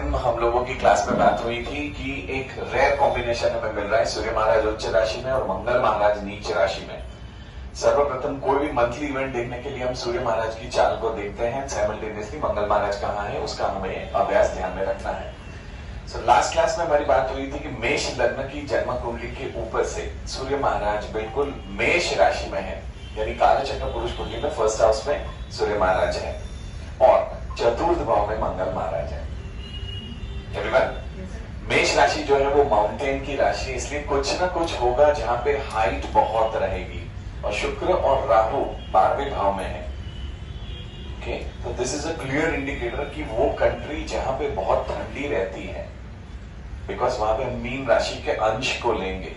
Time हम लोगों की क्लास में बात हुई थी कि एक रेयर कॉम्बिनेशन हमें मिल रहा है, सूर्य महाराज उच्च राशि में और मंगल महाराज नीच राशि में। सर्वप्रथम कोई भी मंथली इवेंट देखने के लिए हम सूर्य महाराज की चाल को देखते हैं, साइमल्टेनियसली मंगल महाराज कहाँ है उसका हमें अभ्यास ध्यान में रखना है। लास्ट क्लास में हमारी बात हुई थी कि मेष लग्न की जन्म कुंडली के ऊपर से सूर्य महाराज बिल्कुल मेष राशि में है, यानी कालचक्र पुरुष कुंडली में फर्स्ट हाउस में सूर्य महाराज है और चतुर्थ भाव में मंगल महाराज है। एवरीवन, मेष राशि जो है वो माउंटेन की राशि है, इसलिए कुछ ना कुछ होगा जहां पे हाइट बहुत रहेगी और शुक्र और राहु 12वें भाव में है। ओके, तो this is a clear indicator कि वो कंट्री जहां पे बहुत ठंडी रहती है, बिकॉज वहां पे मीन राशि के अंश को लेंगे।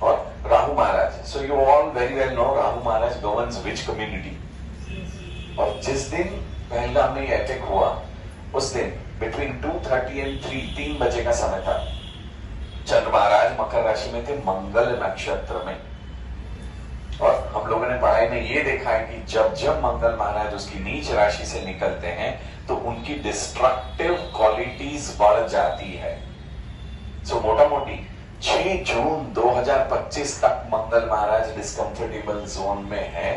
और Rahu Maharaj, so you all very well know Rahu Maharaj governs which community. और जिस दिन पहलगाम में अटैक हुआ उस दिन बिटवीन 2:30 एंड 3 बजे का समय था। चंद्र महाराज मकर राशि में थे, मंगल नक्षत्र में। और हम लोगों ने पढ़ाई में ये देखा है कि जब जब मंगल महाराज उसकी नीच राशि से निकलते हैं तो उनकी डिस्ट्रक्टिव क्वालिटीज बढ़ जाती है। सो मोटा मोटी 6 जून 2025 तक मंगल महाराज डिस्कंफर्टेबल जोन में है,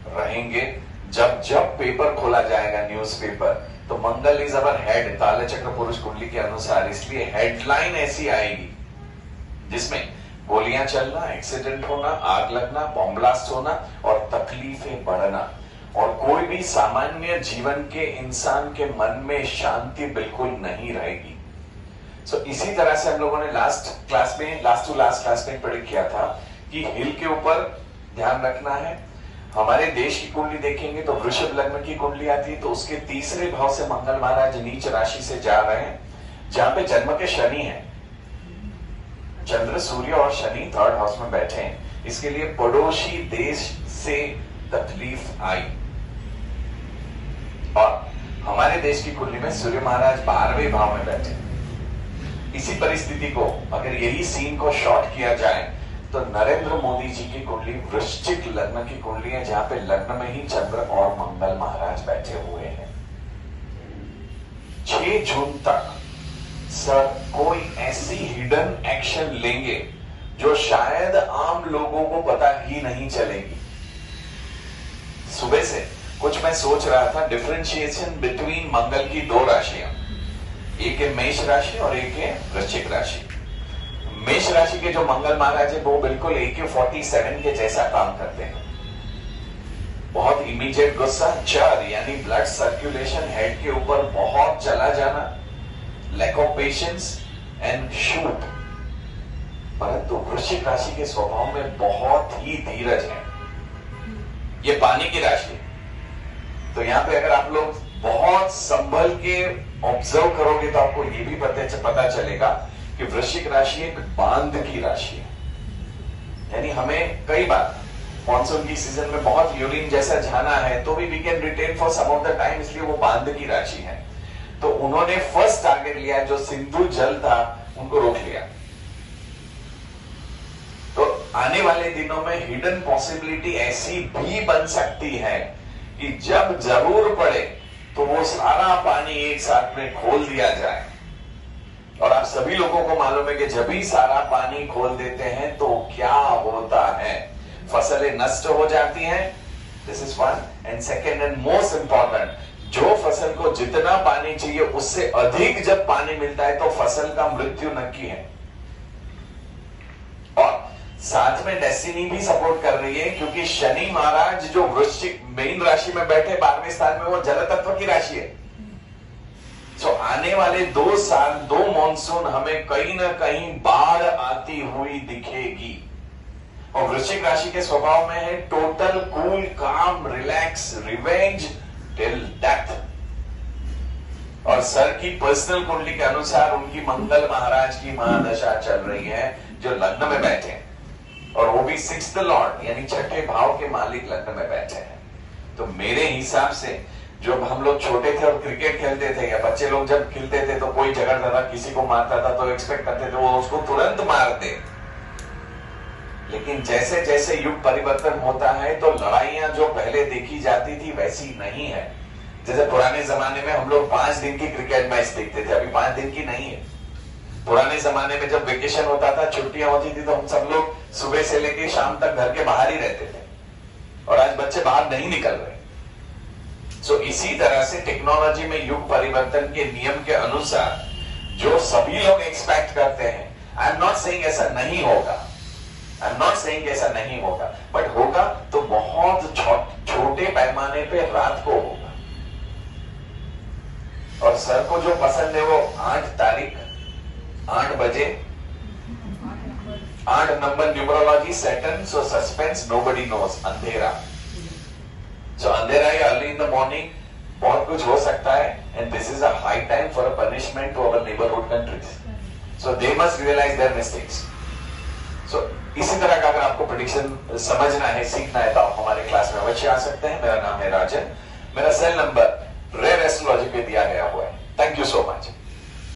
रहेंगे। जब जब पेपर खोला जाएगा, न्यूज़पेपर, तो मंगल इज अवर हेड कालचक्र पुरुष कुंडली के अनुसार, इसलिए हेडलाइन ऐसी आएगी जिसमें गोलियां चलना, एक्सीडेंट होना, आग लगना, बॉम्ब ब्लास्ट होना और तकलीफें बढ़ना, और कोई भी सामान्य जीवन के इंसान के मन में शांति बिल्कुल नहीं रहेगी। इसी तरह से हम लोगों ने लास्ट टू लास्ट क्लास में पढ़ किया था कि हिल के ऊपर ध्यान रखना है। हमारे देश की कुंडली देखेंगे तो वृषभ लग्न की कुंडली आती है, तो उसके तीसरे भाव से मंगल महाराज नीच राशि से जा रहे हैं, जहां पे जन्म के शनि हैं। चंद्र, सूर्य और शनि थर्ड हाउस में बैठे हैं, इसके लिए पड़ोसी देश से तकलीफ आई। और हमारे देश की कुंडली में सूर्य महाराज 12वें भाव में बैठे। इसी परिस्थिति को अगर यही सीन को शॉर्ट किया जाए तो नरेंद्र मोदी जी की कुंडली वृश्चिक लग्न की कुंडली है, जहां पे लग्न में ही चंद्र और मंगल महाराज बैठे हुए हैं। 6 जून तक सर कोई ऐसी हिडन एक्शन लेंगे जो शायद आम लोगों को पता ही नहीं चलेगी। सुबह से कुछ मैं सोच रहा था डिफरेंशिएशन बिटवीन मंगल की 2 राशियां, एक है मेष राशि और एक है वृश्चिक राशि। मेष राशि के जो मंगल महाराज है वो बिल्कुल AK-47 के जैसा काम करते हैं। बहुत इमीडिएट गुस्सा, चर यानी ब्लड सर्कुलेशन हेड के ऊपर बहुत चला जाना, lack of patience and shoot. परंतु वृश्चिक राशि के स्वभाव में बहुत ही धीरज है। ये पानी की राशि है, तो यहां पे अगर आप लोग बहुत संभल के ऑब्जर्व करोगे तो आपको ये भी पता चलेगा कि वृश्चिक राशि एक बांध की राशि है। यानी हमें कई बार मॉनसून की सीजन में बहुत यूरिन जैसा जाना है तो भी we can retain for some of the time, इसलिए वो बांध की राशि है। तो उन्होंने फर्स्ट टारगेट लिया, जो सिंधु जल था उनको रोक लिया। तो आने वाले दिनों में हिडन पॉसिबिलिटी ऐसी भी बन सकती है कि जब जरूर पड़े तो वो सारा पानी एक साथ में खोल दिया जाए। और आप सभी लोगों को मालूम है कि जब भी सारा पानी खोल देते हैं तो क्या होता है, फसलें नष्ट हो जाती हैं। This is one, and second and most important, जो फसल को जितना पानी चाहिए उससे अधिक जब पानी मिलता है तो फसल का मृत्यु नक्की है। और साथ में डेस्टिनी भी सपोर्ट कर रही है, क्योंकि शनि महाराज जो वृश्चिक मीन राशि में बैठे 12वें स्थान में, वो जल तत्व की राशि है। आने वाले 2 साल 2 मॉनसून हमें कहीं ना कहीं बाढ़ आती हुई दिखेगी। और वृश्चिक राशि के स्वभाव में है टोटल कूल, काम, रिलैक्स, रिवेंज टिल डेथ। और सर की पर्सनल कुंडली के अनुसार उनकी मंगल महाराज की महादशा चल रही है, जो लग्न में बैठे हैं, और वो भी 6th लॉर्ड यानी 6ठे भाव के मालिक लग्न में बैठे हैं। तो मेरे हिसाब से जब हम लोग छोटे थे और क्रिकेट खेलते थे, या बच्चे लोग जब खेलते थे तो कोई झगड़ता था, किसी को मारता था तो एक्सपेक्ट करते थे वो उसको तुरंत मार दे। लेकिन जैसे जैसे युग परिवर्तन होता है तो लड़ाइयां जो पहले देखी जाती थी वैसी नहीं है। जैसे पुराने जमाने में हम लोग 5 दिन की क्रिकेट मैच देखते थे, अभी 5 दिन की नहीं है। पुराने जमाने में जब वेकेशन होता था, छुट्टियां होती थी, तो हम सब लोग सुबह से लेकर शाम तक घर के बाहर ही रहते थे, और आज बच्चे बाहर नहीं निकल रहे। सो इसी तरह से टेक्नोलॉजी में युग परिवर्तन के नियम के अनुसार जो सभी लोग एक्सपेक्ट करते हैं, आई एम नॉट सेइंग ऐसा नहीं होगा, आई एम नॉट सेइंग ऐसा नहीं होगा, बट होगा तो बहुत छोटे पैमाने पे रात को होगा। और सर को जो पसंद है वो 8 तारीख 8 बजे, 8 नंबर न्यूमरोलॉजी, सैटर्न, सो सस्पेंस, नोबडी नोस, अंधेरा। सो अंधेरा या अर्ली इन द मॉर्निंग बहुत कुछ हो सकता है, and this is a high time for a punishment to our neighbourhood countries. So they must realise their mistakes. सो इसी तरह का अगर आपको प्रेडिक्शन समझना है, सीखना है, तो आप हमारे क्लास में अवश्य आ सकते हैं। मेरा नाम है राजन, मेरा सेल नंबर रेयर एस्ट्रोलॉजी पे दिया गया हुआ है। Thank you so much.